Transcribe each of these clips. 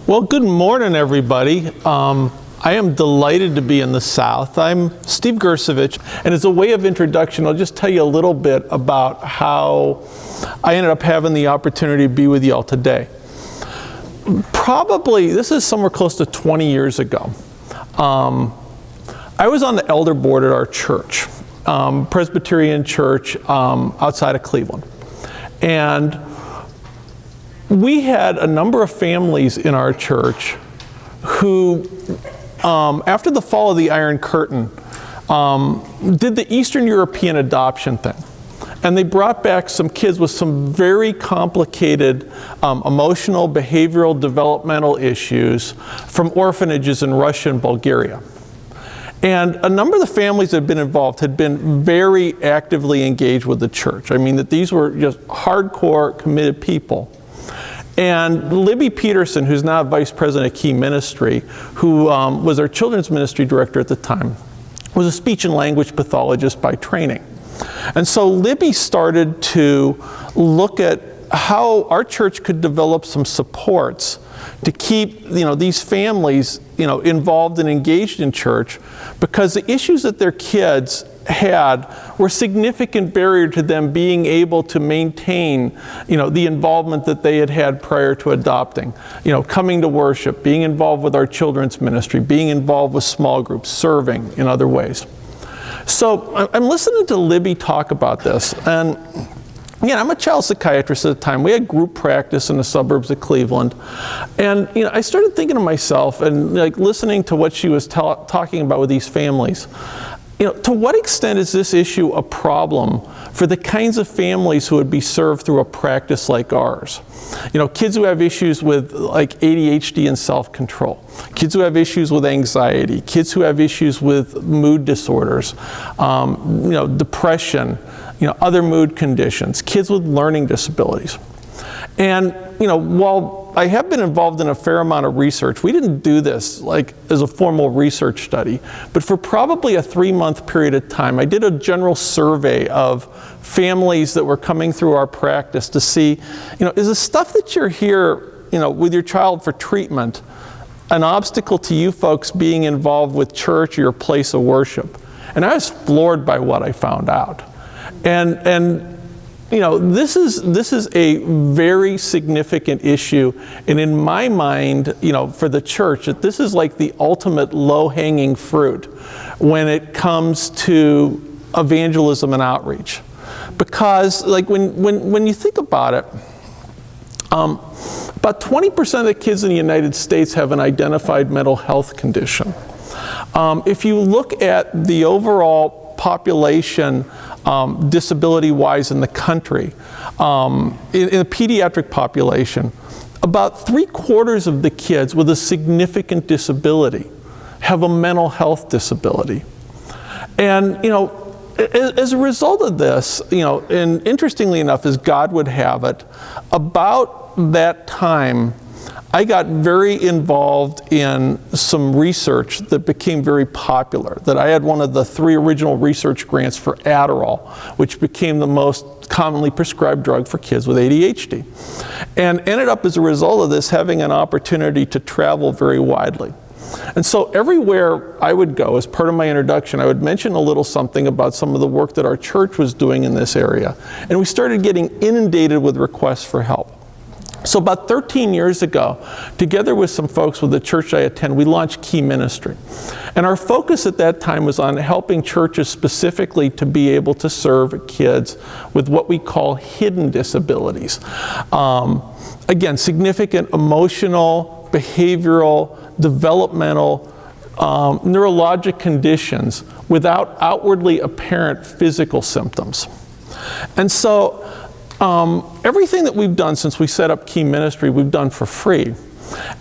Well, good morning, everybody. I am delighted to be in the South. I'm Steve Grcevich, and as a way of introduction, I'll just tell you a little bit about how I ended up having the opportunity to be with you all today. Probably, this is somewhere close to 20 years ago. I was on the elder board at our church, Presbyterian church outside of Cleveland. And we had a number of families in our church who, after the fall of the Iron Curtain, did the Eastern European adoption thing. And they brought back some kids with some very complicated emotional, behavioral, developmental issues from orphanages in Russia and Bulgaria. And a number of the families that had been involved had been very actively engaged with the church. I mean, that these were just hardcore, committed people. And Libby Peterson, who's now vice president of Key Ministry, who was our children's ministry director at the time, was a speech and language pathologist by training. And so Libby started to look at how our church could develop some supports to keep, these families, involved and engaged in church, because the issues that their kids had were a significant barrier to them being able to maintain, the involvement that they had had prior to adopting. Coming to worship, being involved with our children's ministry, being involved with small groups, serving in other ways. So I'm listening to Libby talk about this, and again, I'm a child psychiatrist at the time. We had group practice in the suburbs of Cleveland. And I started thinking to myself and listening to what she was talking about with these families. To what extent is this issue a problem for the kinds of families who would be served through a practice like ours? Kids who have issues with ADHD and self-control, kids who have issues with anxiety, kids who have issues with mood disorders, depression, other mood conditions, kids with learning disabilities. And, while I have been involved in a fair amount of research, we didn't do this as a formal research study, but for probably a 3-month period of time, I did a general survey of families that were coming through our practice to see, is the stuff that you're here, with your child for treatment an obstacle to you folks being involved with church or your place of worship? And I was floored by what I found out. And this is a very significant issue, and in my mind, for the church, that this is like the ultimate low-hanging fruit when it comes to evangelism and outreach. Because when you think about it, about 20% of the kids in the United States have an identified mental health condition. If you look at the overall population disability-wise in the country, in the pediatric population, about 3/4 of the kids with a significant disability have a mental health disability. And, as a result of this, and interestingly enough, as God would have it, about that time, I got very involved in some research that became very popular. That I had one of the 3 original research grants for Adderall, which became the most commonly prescribed drug for kids with ADHD. And ended up, as a result of this, having an opportunity to travel very widely. And so everywhere I would go, as part of my introduction, I would mention a little something about some of the work that our church was doing in this area. And we started getting inundated with requests for help. So about 13 years ago, together with some folks with the church I attend, we launched Key Ministry. And our focus at that time was on helping churches specifically to be able to serve kids with what we call hidden disabilities. Again, significant emotional, behavioral, developmental, neurologic conditions without outwardly apparent physical symptoms. And so, everything that we've done since we set up Key Ministry, we've done for free.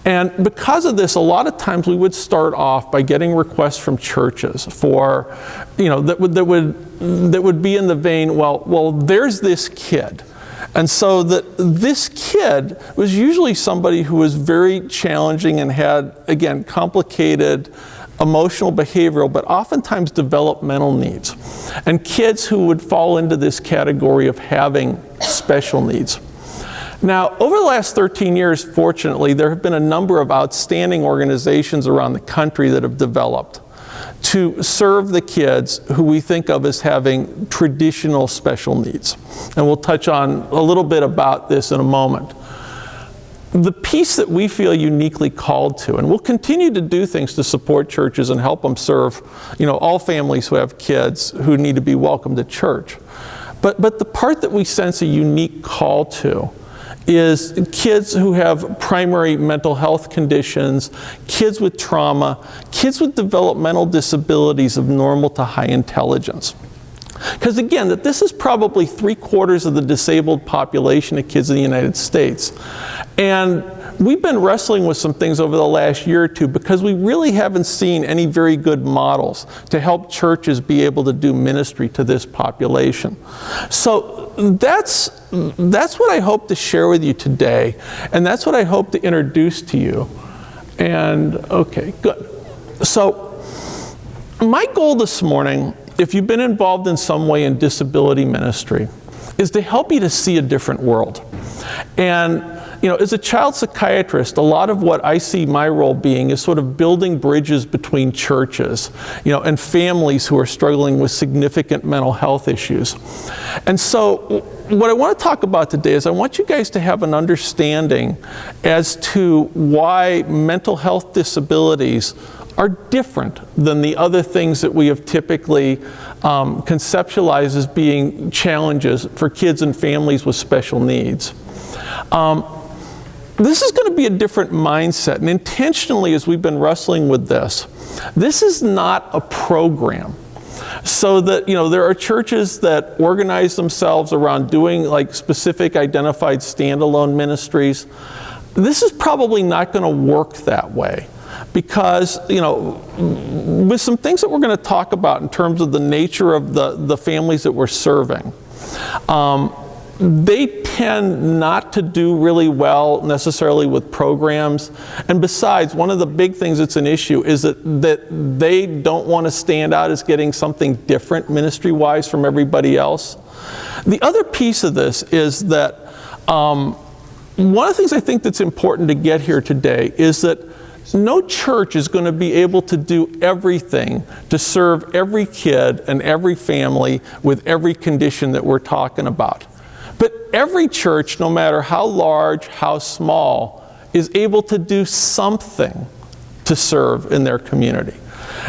And because of this, a lot of times we would start off by getting requests from churches for, that would be in the vein, well, there's this kid. And so this kid was usually somebody who was very challenging and had, again, complicated emotional, behavioral, but oftentimes developmental needs. And kids who would fall into this category of having special needs. Now, over the last 13 years, fortunately, there have been a number of outstanding organizations around the country that have developed to serve the kids who we think of as having traditional special needs. And we'll touch on a little bit about this in a moment. The piece that we feel uniquely called to, and we'll continue to do things to support churches and help them serve, all families who have kids who need to be welcomed to church. But the part that we sense a unique call to is kids who have primary mental health conditions, kids with trauma, kids with developmental disabilities of normal to high intelligence. Because again, that this is probably 3/4 of the disabled population of kids in the United States. And we've been wrestling with some things over the last year or two because we really haven't seen any very good models to help churches be able to do ministry to this population. So that's what I hope to share with you today, and that's what I hope to introduce to you. And okay, good. So my goal this morning, if you've been involved in some way in disability ministry, is to help you to see a different world. And as a child psychiatrist, a lot of what I see my role being is sort of building bridges between churches, and families who are struggling with significant mental health issues. And so what I want to talk about today is I want you guys to have an understanding as to why mental health disabilities are different than the other things that we have typically conceptualized as being challenges for kids and families with special needs. This is going to be a different mindset, and intentionally, as we've been wrestling with this is not a program. So that, there are churches that organize themselves around doing like specific identified standalone ministries. This is probably not going to work that way. Because, with some things that we're going to talk about in terms of the nature of the families that we're serving, they tend not to do really well necessarily with programs. And besides, one of the big things that's an issue is that they don't want to stand out as getting something different ministry-wise from everybody else. The other piece of this is that one of the things I think that's important to get here today is that no church is going to be able to do everything to serve every kid and every family with every condition that we're talking about. But every church, no matter how large, how small, is able to do something to serve in their community.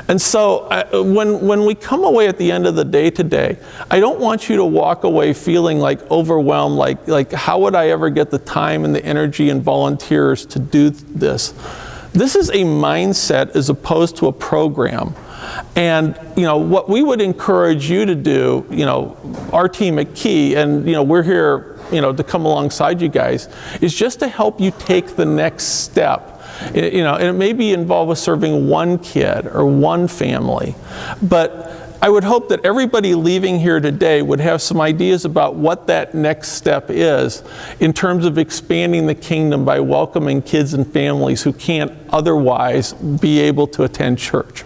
And so when we come away at the end of the day today, I don't want you to walk away feeling like overwhelmed, like how would I ever get the time and the energy and volunteers to do this? This is a mindset as opposed to a program. And what we would encourage you to do, our team at Key, and we're here to come alongside you guys, is just to help you take the next step. And it may be involved with serving one kid or one family, but I would hope that everybody leaving here today would have some ideas about what that next step is in terms of expanding the kingdom by welcoming kids and families who can't otherwise be able to attend church.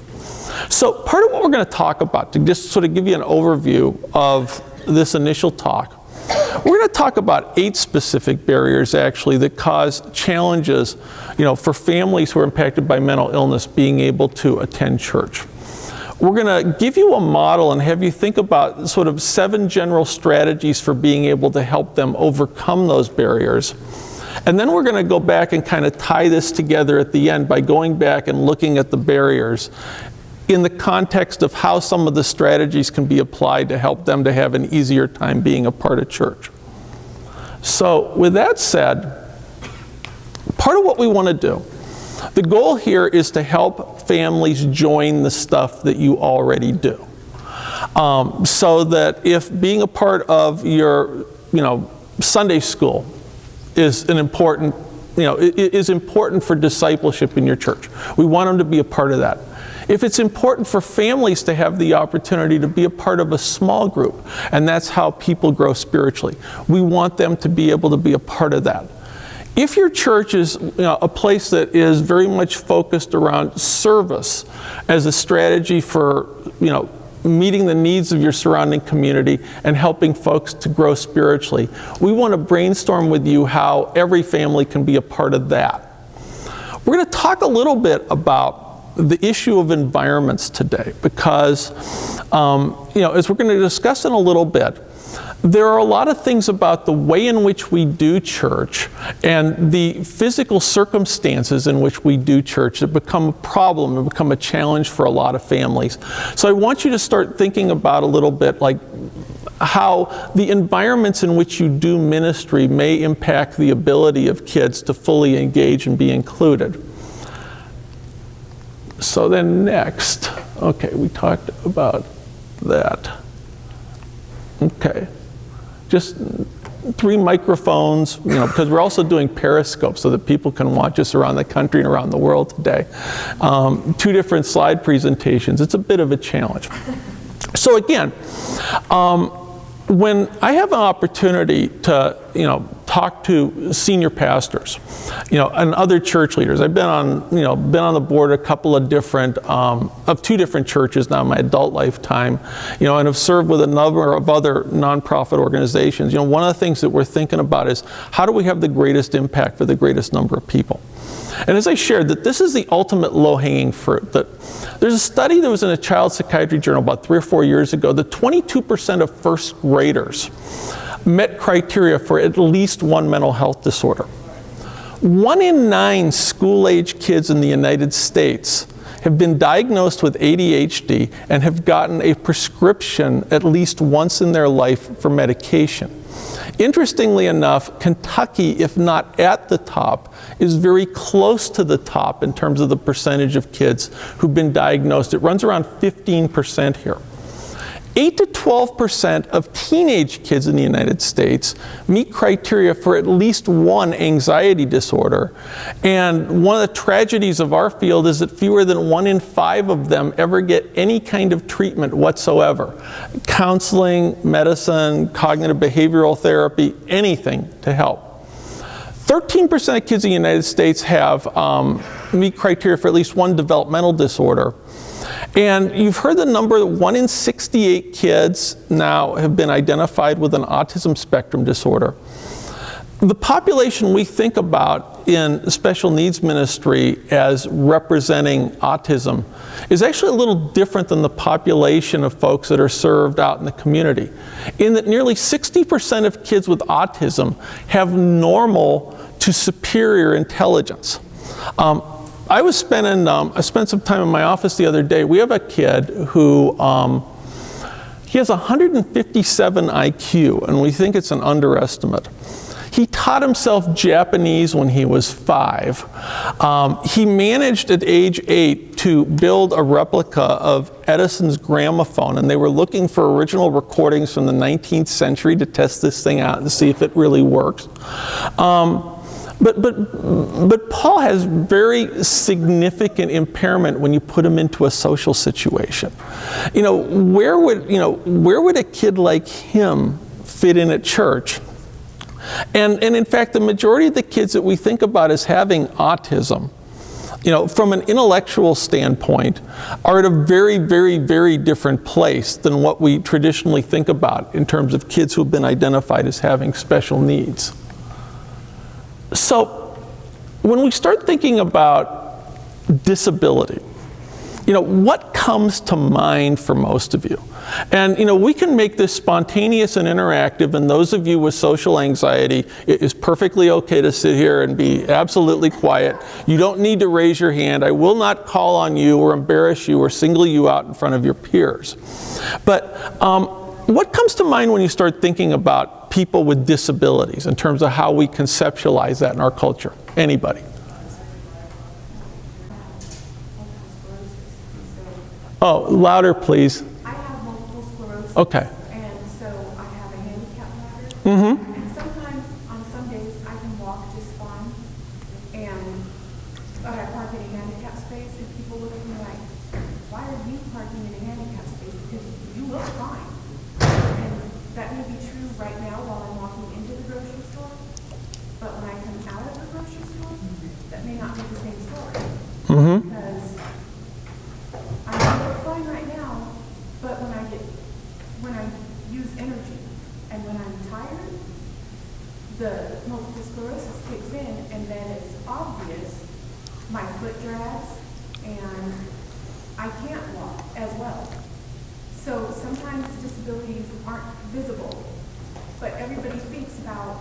So part of what we're going to talk about, to just sort of give you an overview of this initial talk, we're going to talk about 8 specific barriers actually that cause challenges, for families who are impacted by mental illness being able to attend church. We're going to give you a model and have you think about sort of 7 general strategies for being able to help them overcome those barriers. And then we're going to go back and kind of tie this together at the end by going back and looking at the barriers in the context of how some of the strategies can be applied to help them to have an easier time being a part of church. So with that said, part of what we want to do, the goal here is to help families join the stuff that you already do. So that if being a part of your, Sunday school is an important, is important for discipleship in your church. We want them to be a part of that. If it's important for families to have the opportunity to be a part of a small group, and that's how people grow spiritually, we want them to be able to be a part of that. If your church is a place that is very much focused around service as a strategy for meeting the needs of your surrounding community, and helping folks to grow spiritually. We want to brainstorm with you how every family can be a part of that. We're going to talk a little bit about the issue of environments today because, as we're going to discuss in a little bit, there are a lot of things about the way in which we do church and the physical circumstances in which we do church that become a problem and become a challenge for a lot of families. So I want you to start thinking about a little bit like how the environments in which you do ministry may impact the ability of kids to fully engage and be included. So then next, okay, we talked about that. Okay. Just 3 microphones, because we're also doing Periscope so that people can watch us around the country and around the world today. 2 different slide presentations. It's a bit of a challenge. So again, when I have an opportunity to, talk to senior pastors, and other church leaders, I've been on the board of a couple of different, of 2 different churches now in my adult lifetime, and have served with a number of other nonprofit organizations. One of the things that we're thinking about is how do we have the greatest impact for the greatest number of people? And as I shared, that this is the ultimate low-hanging fruit. That there's a study that was in a child psychiatry journal about 3 or 4 years ago that 22% of first graders met criteria for at least one mental health disorder. 1 in 9 school-age kids in the United States have been diagnosed with ADHD and have gotten a prescription at least once in their life for medication. Interestingly enough, Kentucky, if not at the top, is very close to the top in terms of the percentage of kids who've been diagnosed. It runs around 15% here. 8 to 12% of teenage kids in the United States meet criteria for at least one anxiety disorder. And one of the tragedies of our field is that fewer than 1 in 5 of them ever get any kind of treatment whatsoever. Counseling, medicine, cognitive behavioral therapy, anything to help. 13% of kids in the United States have meet criteria for at least one developmental disorder. And you've heard the number, 1 in 68 kids now have been identified with an autism spectrum disorder. The population we think about in special needs ministry as representing autism is actually a little different than the population of folks that are served out in the community, in that nearly 60% of kids with autism have normal to superior intelligence. I spent some time in my office the other day. We have a kid who, he has 157 IQ, and we think it's an underestimate. He taught himself Japanese when he was 5. He managed at age 8 to build a replica of Edison's gramophone, and they were looking for original recordings from the 19th century to test this thing out and see if it really works. But Paul has very significant impairment when you put him into a social situation. Where would a kid like him fit in at church? And in fact, the majority of the kids that we think about as having autism, from an intellectual standpoint, are at a very, very, very different place than what we traditionally think about in terms of kids who have been identified as having special needs. So when we start thinking about disability, what comes to mind for most of you? And we can make this spontaneous and interactive, and those of you with social anxiety, it is perfectly okay to sit here and be absolutely quiet. You don't need to raise your hand. I will not call on you or embarrass you or single you out in front of your peers. But what comes to mind when you start thinking about people with disabilities in terms of how we conceptualize that in our culture? Anybody? Oh, louder, please. I have multiple sclerosis. Okay. And so I have a handicap ladder. Mm-hmm. And sometimes, on some days, I can walk just fine. But I park in a handicap space, and people look at me like, why are you parking in a handicap space? Because you look fine. And that may be true right now while I'm walking into the grocery store. But when I come out of the grocery store, that may not be the same story. Mm-hmm. Because I may look fine right now, But when I use energy and when I'm tired, the multiple sclerosis kicks in, and then it's obvious. My foot drags, and I can't walk as well. So sometimes disabilities aren't visible, but everybody thinks about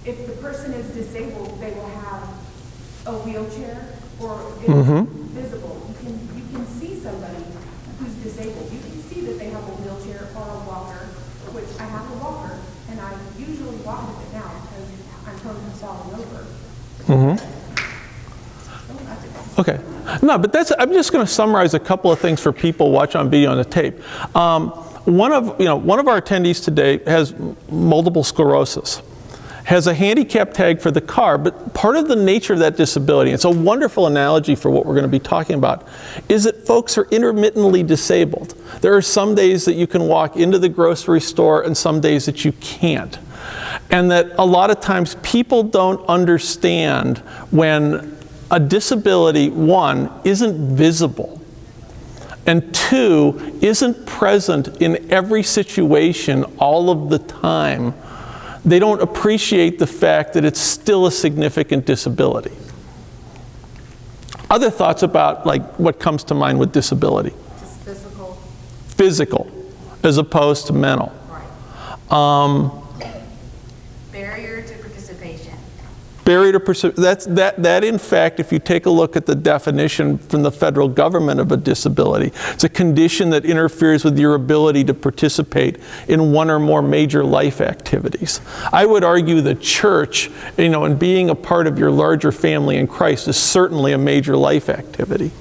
if the person is disabled, they will have a wheelchair, or it's visible. You can see somebody who's disabled. You can see that they have a wheelchair or a walker, which I have a walker, and I usually walk with it now because I'm prone to falling over. Okay. No, but I'm just going to summarize a couple of things for people watch on video on the tape. One of our attendees today has multiple sclerosis, has a handicap tag for the car, but part of the nature of that disability, it's a wonderful analogy for what we're going to be talking about, is that folks are intermittently disabled. There are some days that you can walk into the grocery store and some days that you can't. And that a lot of times people don't understand when a disability, one, isn't visible, and two, isn't present in every situation all of the time. They don't appreciate the fact that it's still a significant disability. Other thoughts about what comes to mind with disability? Just physical. Physical, as opposed to mental. Right. Barrier to participation. Barrier to participation, that in fact, if you take a look at the definition from the federal government of a disability, it's a condition that interferes with your ability to participate in one or more major life activities. I would argue the church, and being a part of your larger family in Christ is certainly a major life activity.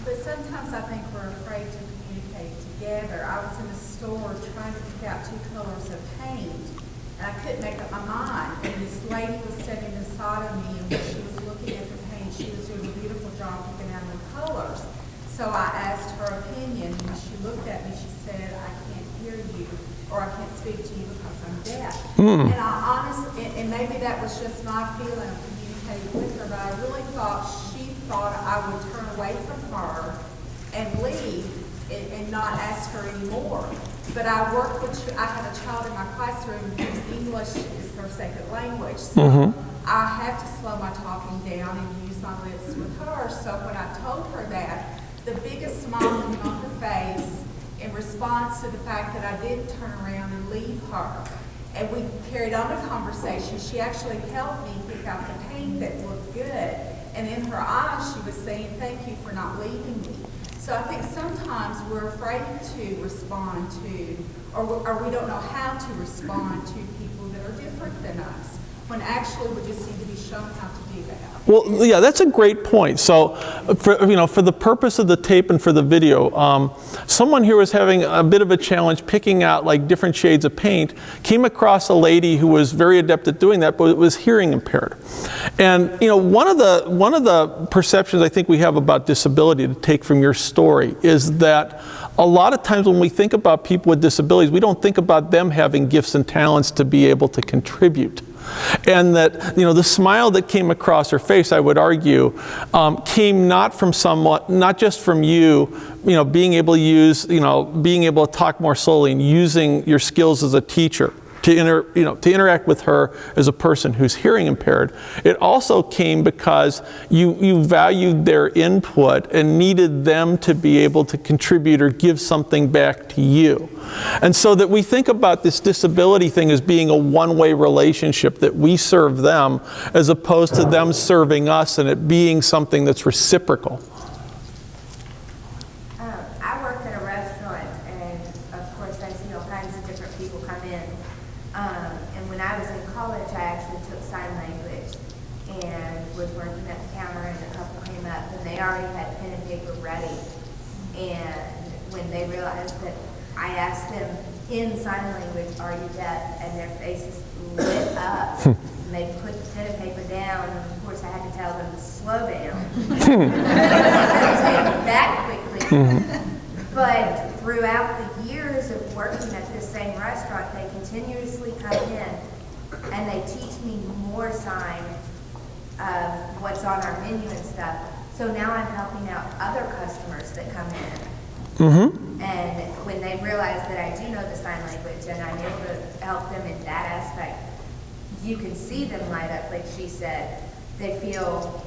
But sometimes I think we're afraid to communicate together. I was in a store trying to pick out 2 colors of paint, and I couldn't make up my mind. And this lady was sitting beside of me, and when she was looking at the paint, she was doing a beautiful job picking out the colors. So I asked her opinion, and she looked at me, she said, I can't hear you, or I can't speak to you because I'm deaf. And I honestly, and maybe that was just my feeling of communicating with her, but I really thought she thought I would turn away from her and leave and not ask her anymore. But I worked with, I had a child in my classroom whose English is their second language. So I have to slow my talking down and use my lips with her. So when I told her that, the biggest smile came on her face in response to the fact that I didn't turn around and leave her. And we carried on a conversation. She actually helped me pick out the paint that looked good. And in her eyes, she was saying, thank you for not leaving me. So I think sometimes we're afraid to respond to, or we don't know how to respond to people that are different than us, when actually we just need to be shown how to do that. Well, yeah, that's a great point. So, for the purpose of the tape and for the video, someone here was having a bit of a challenge picking out different shades of paint, came across a lady who was very adept at doing that, but was hearing impaired. And one of the perceptions I think we have about disability to take from your story is that a lot of times when we think about people with disabilities, we don't think about them having gifts and talents to be able to contribute. And that, the smile that came across her face, I would argue, came not just from you, being able to use, being able to talk more slowly and using your skills as a teacher to interact with her as a person who's hearing impaired. It also came because you valued their input and needed them to be able to contribute or give something back to you. And so that we think about this disability thing as being a one-way relationship, that we serve them as opposed to them serving us, and it being something that's reciprocal. I work at a restaurant, and of course I see all kinds of different people come in. And when I was in college, I actually took sign language and was working at the counter, and a couple came up and they already had pen and paper ready. And when they realized that I asked them in sign language, are you deaf? And their faces lit up. And they put the pen and paper down, and of course I had to tell them to slow down. Take it back quickly. But throughout the years of working at this same restaurant, they continuously come in and they teach me more sign of what's on our menu and stuff. So now I'm helping out other customers that come in. And when they realize that I do know the sign language and I'm able to help them in that aspect, you can see them light up, like she said. They feel,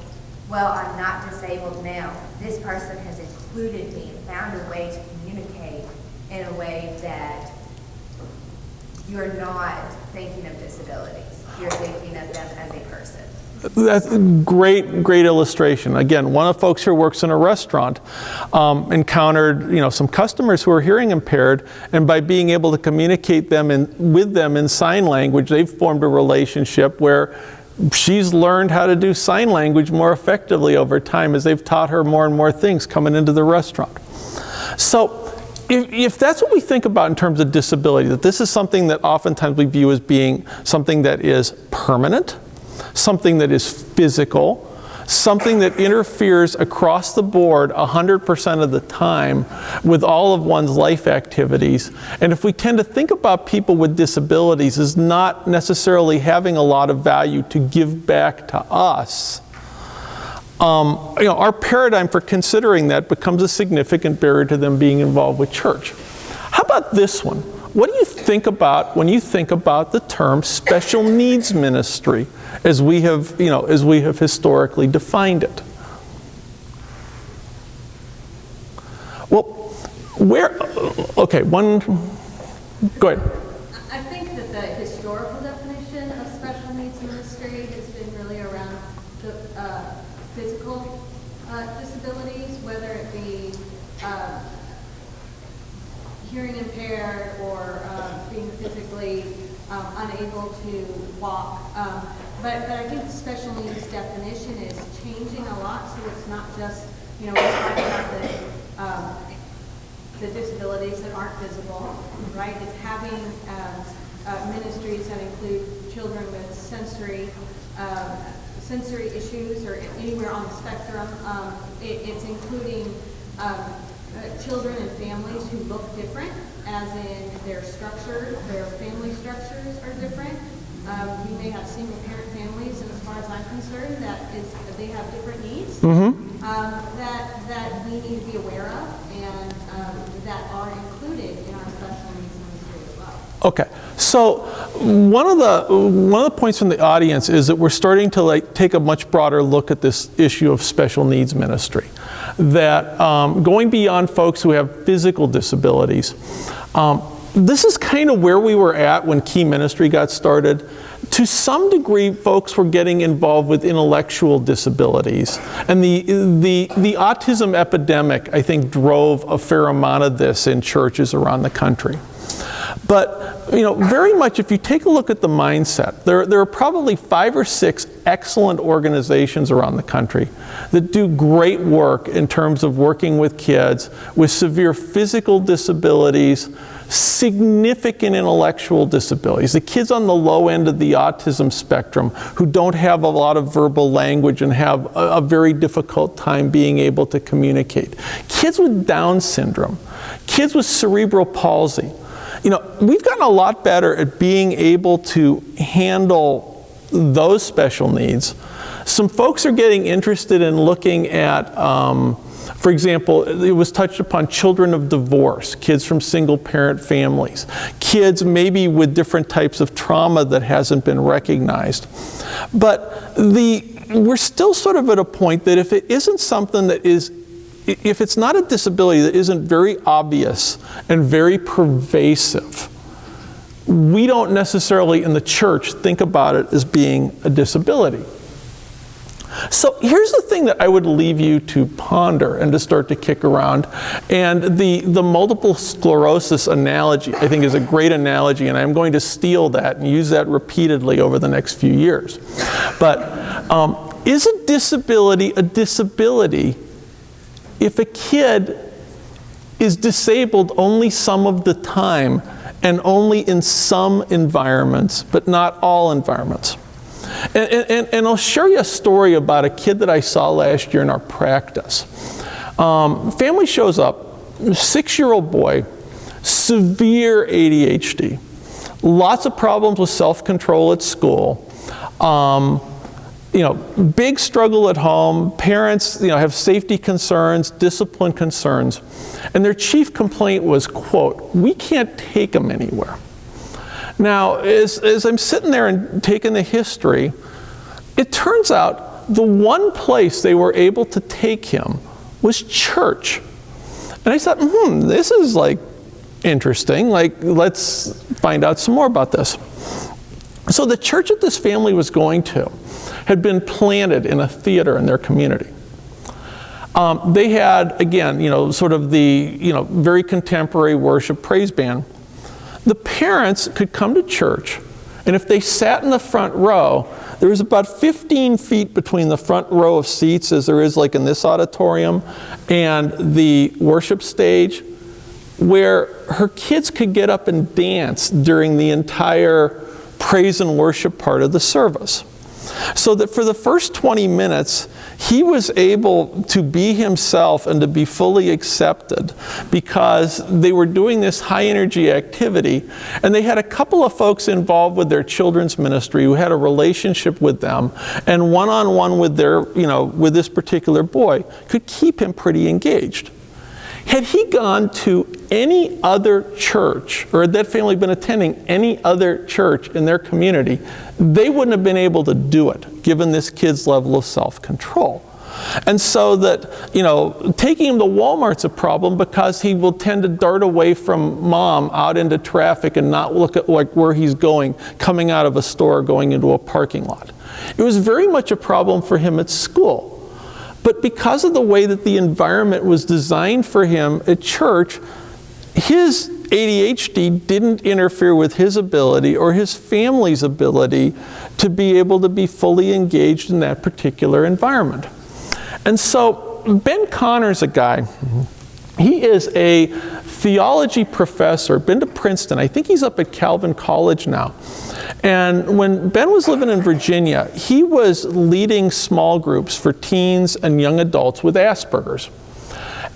well, I'm not disabled now. This person has included me and found a way to communicate in a way that you're not thinking of disabilities. You're thinking of them as a person. That's a great illustration. Again, one of the folks who works in a restaurant encountered, some customers who are hearing impaired, and by being able to communicate with them in sign language, they've formed a relationship where she's learned how to do sign language more effectively over time as they've taught her more and more things coming into the restaurant. So if that's what we think about in terms of disability, that this is something that oftentimes we view as being something that is permanent, something that is physical, something that interferes across the board 100% of the time with all of one's life activities. And if we tend to think about people with disabilities as not necessarily having a lot of value to give back to us, our paradigm for considering that becomes a significant barrier to them being involved with church. How about this one? What do you think about when you think about the term special needs ministry as we have historically defined it? Well, go ahead. I think that the historical definition of special needs ministry has been really around the physical disabilities, whether it be hearing impaired or being physically unable to walk. But I think the special needs definition is changing a lot, so it's not just, we're talking about the disabilities that aren't visible, right? It's having ministries that include children with sensory issues or anywhere on the spectrum. It's including children and families who look different, as in their family structures are different. We may have single parent families, and as far as I'm concerned, they have different needs that we need to be aware of, and that are included in our special needs ministry as well. Okay, so one of the points from the audience is that we're starting to take a much broader look at this issue of special needs ministry. That going beyond folks who have physical disabilities, this is kind of where we were at when Key Ministry got started. To some degree, folks were getting involved with intellectual disabilities. And the autism epidemic, I think, drove a fair amount of this in churches around the country. But, very much if you take a look at the mindset, there are probably 5 or 6 excellent organizations around the country that do great work in terms of working with kids with severe physical disabilities, significant intellectual disabilities, the kids on the low end of the autism spectrum who don't have a lot of verbal language and have a very difficult time being able to communicate, kids with Down syndrome, kids with cerebral palsy. We've gotten a lot better at being able to handle those special needs. Some folks are getting interested in looking at, for example, it was touched upon children of divorce, kids from single parent families, kids maybe with different types of trauma that hasn't been recognized. But we're still sort of at a point that if it isn't something that is, if it's not a disability that isn't very obvious and very pervasive, we don't necessarily in the church think about it as being a disability. So here's the thing that I would leave you to ponder and to start to kick around. And the multiple sclerosis analogy, I think, is a great analogy, and I'm going to steal that and use that repeatedly over the next few years. But is a disability if a kid is disabled only some of the time and only in some environments, but not all environments? And I'll share you a story about a kid that I saw last year in our practice. Family shows up, 6-year-old boy, severe ADHD, lots of problems with self-control at school, big struggle at home. Parents, have safety concerns, discipline concerns. And their chief complaint was, quote, "We can't take him anywhere." Now, as I'm sitting there and taking the history, it turns out the one place they were able to take him was church. And I thought, this is interesting. Let's find out some more about this. So the church that this family was going to had been planted in a theater in their community. They had, again, sort of the, very contemporary worship praise band. The parents could come to church, and if they sat in the front row, there was about 15 feet between the front row of seats, as there is in this auditorium, and the worship stage, where her kids could get up and dance during the entire praise and worship part of the service. So that for the first 20 minutes, he was able to be himself and to be fully accepted because they were doing this high energy activity, and they had a couple of folks involved with their children's ministry who had a relationship with them, and one-on-one with their, with this particular boy could keep him pretty engaged. Had he gone to any other church, or had that family been attending any other church in their community, they wouldn't have been able to do it, given this kid's level of self-control. And so that, taking him to Walmart's a problem because he will tend to dart away from mom out into traffic and not look at where he's going, coming out of a store, going into a parking lot. It was very much a problem for him at school. But because of the way that the environment was designed for him at church, his ADHD didn't interfere with his ability or his family's ability to be able to be fully engaged in that particular environment. And so Ben Connor's a guy, he is a theology professor, been to Princeton. I think he's up at Calvin College now. And when Ben was living in Virginia, he was leading small groups for teens and young adults with Asperger's.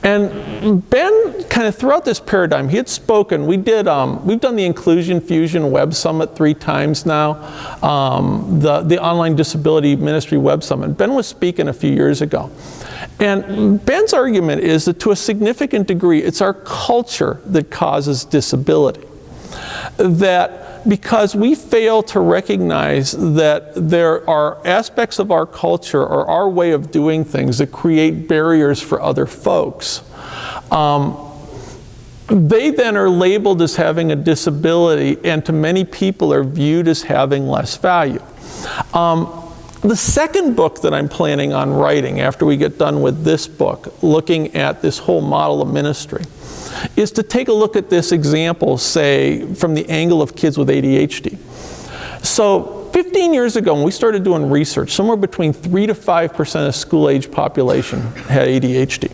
And Ben, kind of throughout this paradigm, he had spoken. We've done the Inclusion Fusion Web Summit 3 times now, the Online Disability Ministry Web Summit. Ben was speaking a few years ago. And Ben's argument is that to a significant degree, it's our culture that causes disability. That because we fail to recognize that there are aspects of our culture or our way of doing things that create barriers for other folks, they then are labeled as having a disability, and to many people are viewed as having less value. The second book that I'm planning on writing after we get done with this book, looking at this whole model of ministry, is to take a look at this example, say, from the angle of kids with ADHD. So 15 years ago, when we started doing research, somewhere between 3 to 5% of school-age population had ADHD.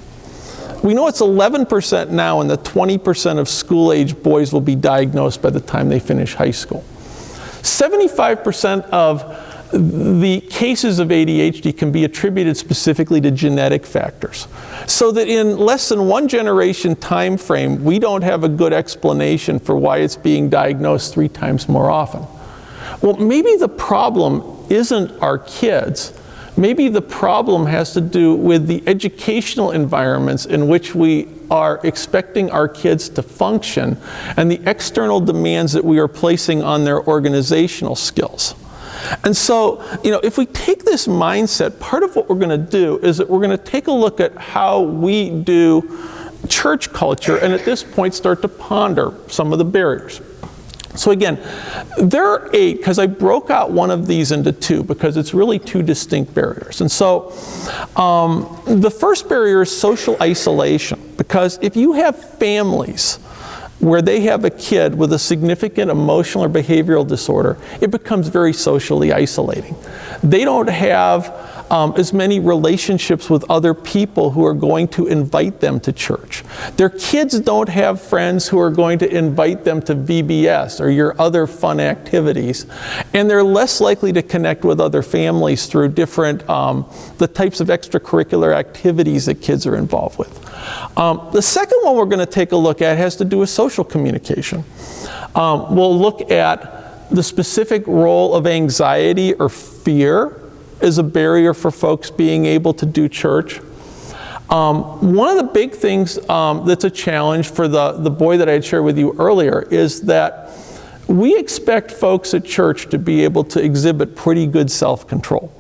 We know it's 11% now, and that 20% of school-age boys will be diagnosed by the time they finish high school. 75% of the cases of ADHD can be attributed specifically to genetic factors. So that in less than 1 generation time frame, we don't have a good explanation for why it's being diagnosed 3 times more often. Well, maybe the problem isn't our kids. Maybe the problem has to do with the educational environments in which we are expecting our kids to function and the external demands that we are placing on their organizational skills. And so, if we take this mindset, part of what we're going to do is that we're going to take a look at how we do church culture, and at this point start to ponder some of the barriers. So again, there are 8, because I broke out one of these into 2, because it's really 2 distinct barriers. And so, the first barrier is social isolation, because if you have families where they have a kid with a significant emotional or behavioral disorder, it becomes very socially isolating. They don't have as many relationships with other people who are going to invite them to church. Their kids don't have friends who are going to invite them to VBS or your other fun activities. And they're less likely to connect with other families through different, the types of extracurricular activities that kids are involved with. The second one we're going to take a look at has to do with social communication. We'll look at the specific role of anxiety or fear is a barrier for folks being able to do church. One of the big things that's a challenge for the boy that I had shared with you earlier is that we expect folks at church to be able to exhibit pretty good self-control.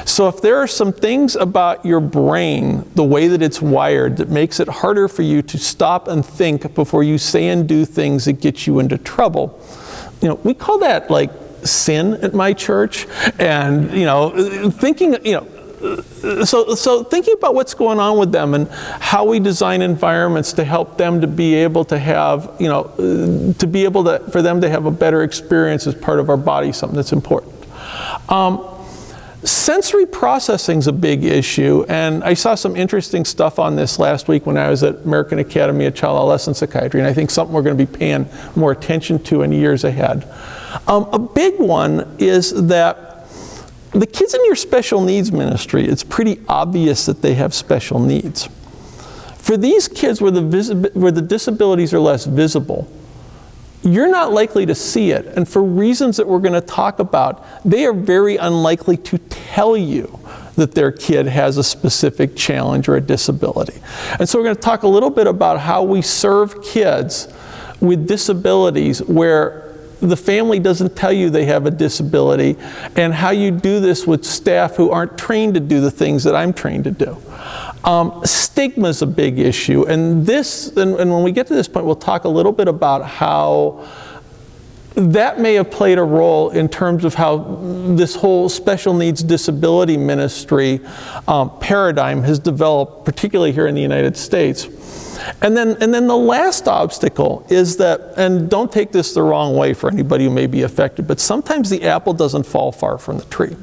So if there are some things about your brain, the way that it's wired, that makes it harder for you to stop and think before you say and do things that get you into trouble, we call that like sin at my church. And thinking, so thinking about what's going on with them and how we design environments to help them to be able to have, for them to have a better experience as part of our body, something that's important. Sensory processing is a big issue, and I saw some interesting stuff on this last week when I was at American Academy of Child Adolescent Psychiatry, and I think something we're going to be paying more attention to in years ahead. A big one is that the kids in your special needs ministry, it's pretty obvious that they have special needs. For these kids where the disabilities are less visible, you're not likely to see it. And for reasons that we're going to talk about, they are very unlikely to tell you that their kid has a specific challenge or a disability. And so we're going to talk a little bit about how we serve kids with disabilities where the family doesn't tell you they have a disability, and how you do this with staff who aren't trained to do the things that I'm trained to do. Stigma is a big issue, and when we get to this point, we'll talk a little bit about how that may have played a role in terms of how this whole special needs disability ministry paradigm has developed, particularly here in the United States. And then the last obstacle is that, and don't take this the wrong way for anybody who may be affected, but sometimes the apple doesn't fall far from the tree.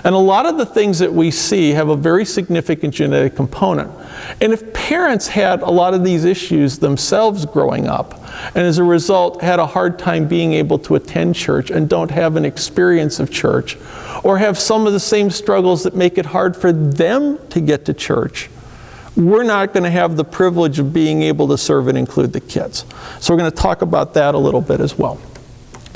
And a lot of the things that we see have a very significant genetic component. And if parents had a lot of these issues themselves growing up, and as a result had a hard time being able to attend church and don't have an experience of church, or have some of the same struggles that make it hard for them to get to church, we're not going to have the privilege of being able to serve and include the kids. So we're going to talk about that a little bit as well.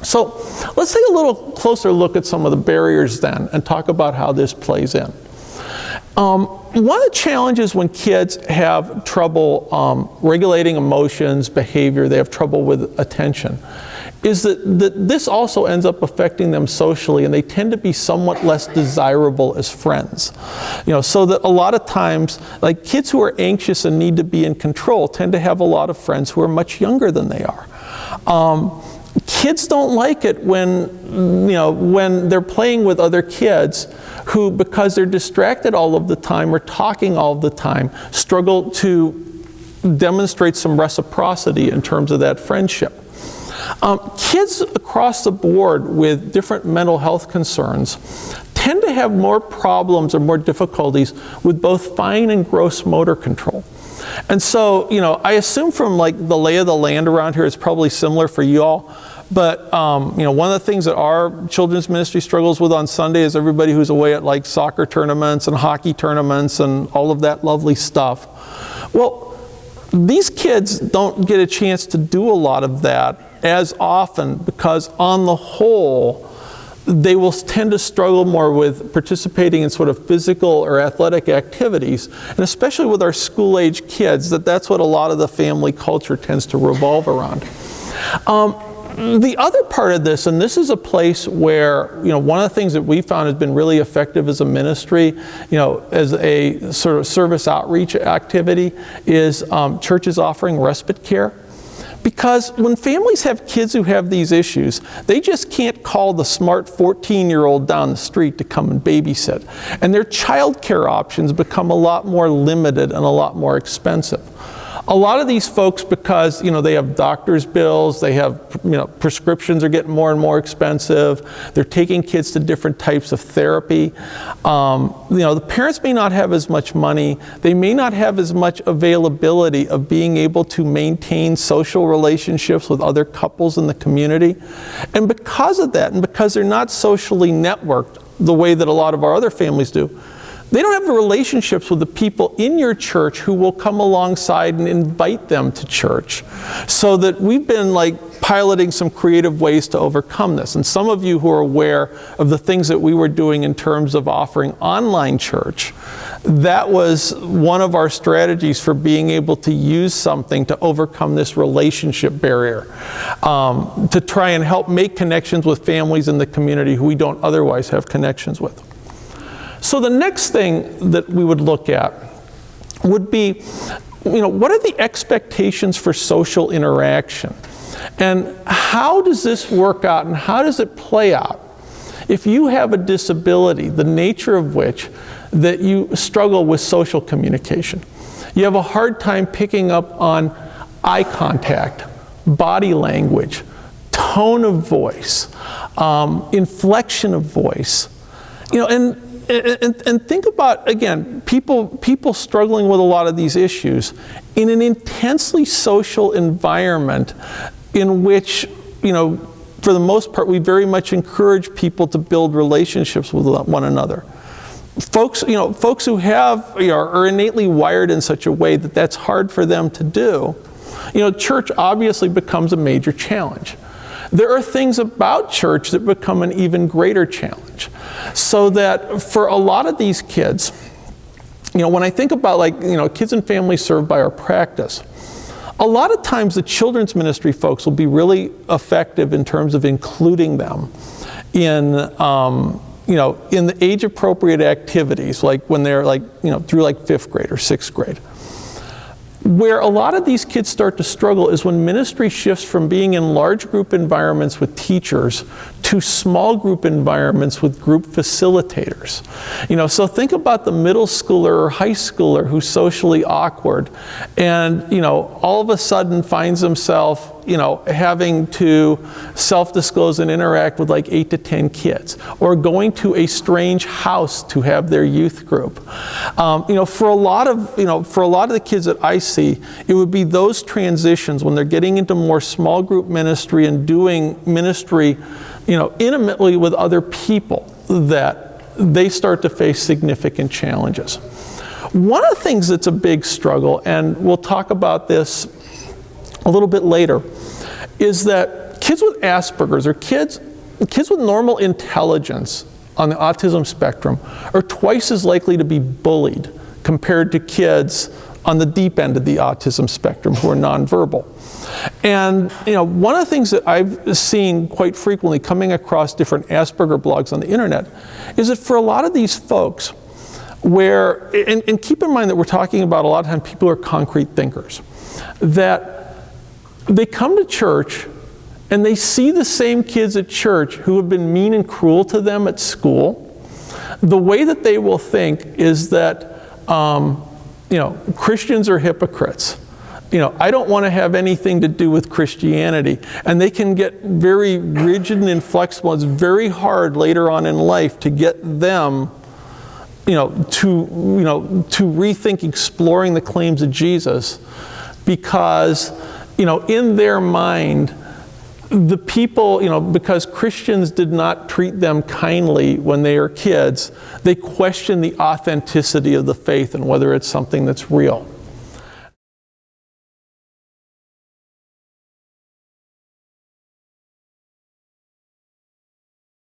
So let's take a little closer look at some of the barriers then and talk about how this plays in. One of the challenges when kids have trouble regulating emotions, behavior, they have trouble with attention, is that this also ends up affecting them socially, and they tend to be somewhat less desirable as friends. So that a lot of times, like kids who are anxious and need to be in control tend to have a lot of friends who are much younger than they are. Kids don't like it when they're playing with other kids who, because they're distracted all of the time or talking all of the time, struggle to demonstrate some reciprocity in terms of that friendship. Kids across the board with different mental health concerns tend to have more problems or more difficulties with both fine and gross motor control. And so, I assume from like the lay of the land around here, it's probably similar for you all. But, one of the things that our children's ministry struggles with on Sunday is everybody who's away at like soccer tournaments and hockey tournaments and all of that lovely stuff. Well, these kids don't get a chance to do a lot of that as often because on the whole, they will tend to struggle more with participating in sort of physical or athletic activities, and especially with our school-age kids, that's what a lot of the family culture tends to revolve around. The other part of this, and this is a place where, one of the things that we found has been really effective as a ministry, as a sort of service outreach activity, is churches offering respite care. Because when families have kids who have these issues, they just can't call the smart 14-year-old down the street to come and babysit. And their child care options become a lot more limited and a lot more expensive. A lot of these folks, because they have doctor's bills, they have prescriptions are getting more and more expensive. They're taking kids to different types of therapy. The parents may not have as much money. They may not have as much availability of being able to maintain social relationships with other couples in the community. And because of that, and because they're not socially networked the way that a lot of our other families do, They don't have the relationships with the people in your church who will come alongside and invite them to church. So that we've been like piloting some creative ways to overcome this. And some of you who are aware of the things that we were doing in terms of offering online church, that was one of our strategies for being able to use something to overcome this relationship barrier, to try and help make connections with families in the community who we don't otherwise have connections with. So the next thing that we would look at would be, what are the expectations for social interaction? And how does this work out and how does it play out if you have a disability, the nature of which that you struggle with social communication? You have a hard time picking up on eye contact, body language, tone of voice, inflection of voice, and think about, again, people struggling with a lot of these issues in an intensely social environment in which, for the most part, we very much encourage people to build relationships with one another. Folks who are innately wired in such a way that that's hard for them to do, church obviously becomes a major challenge. There are things about church that become an even greater challenge. So that for a lot of these kids, when I think about kids and families served by our practice, a lot of times the children's ministry folks will be really effective in terms of including them in in the age appropriate activities, like when they're through 5th grade or 6th grade. Where a lot of these kids start to struggle is when ministry shifts from being in large group environments with teachers to small group environments with group facilitators. So think about the middle schooler or high schooler who's socially awkward and, all of a sudden finds himself, having to self-disclose and interact with 8 to 10 kids, or going to a strange house to have their youth group. For a lot of the kids that I see, it would be those transitions when they're getting into more small group ministry and doing ministry, intimately with other people, that they start to face significant challenges. One of the things that's a big struggle, and we'll talk about this a little bit later, is that kids with Asperger's, or kids with normal intelligence on the autism spectrum, are twice as likely to be bullied compared to kids on the deep end of the autism spectrum who are nonverbal. And one of the things that I've seen quite frequently coming across different Asperger blogs on the internet is that for a lot of these folks, and keep in mind that we're talking about a lot of times people who are concrete thinkers, that they come to church and they see the same kids at church who have been mean and cruel to them at school. The way that they will think is that Christians are hypocrites. I don't want to have anything to do with Christianity. And they can get very rigid and inflexible. It's very hard later on in life to get them, to rethink exploring the claims of Jesus, because, in their mind, the people, because Christians did not treat them kindly when they were kids, they question the authenticity of the faith and whether it's something that's real.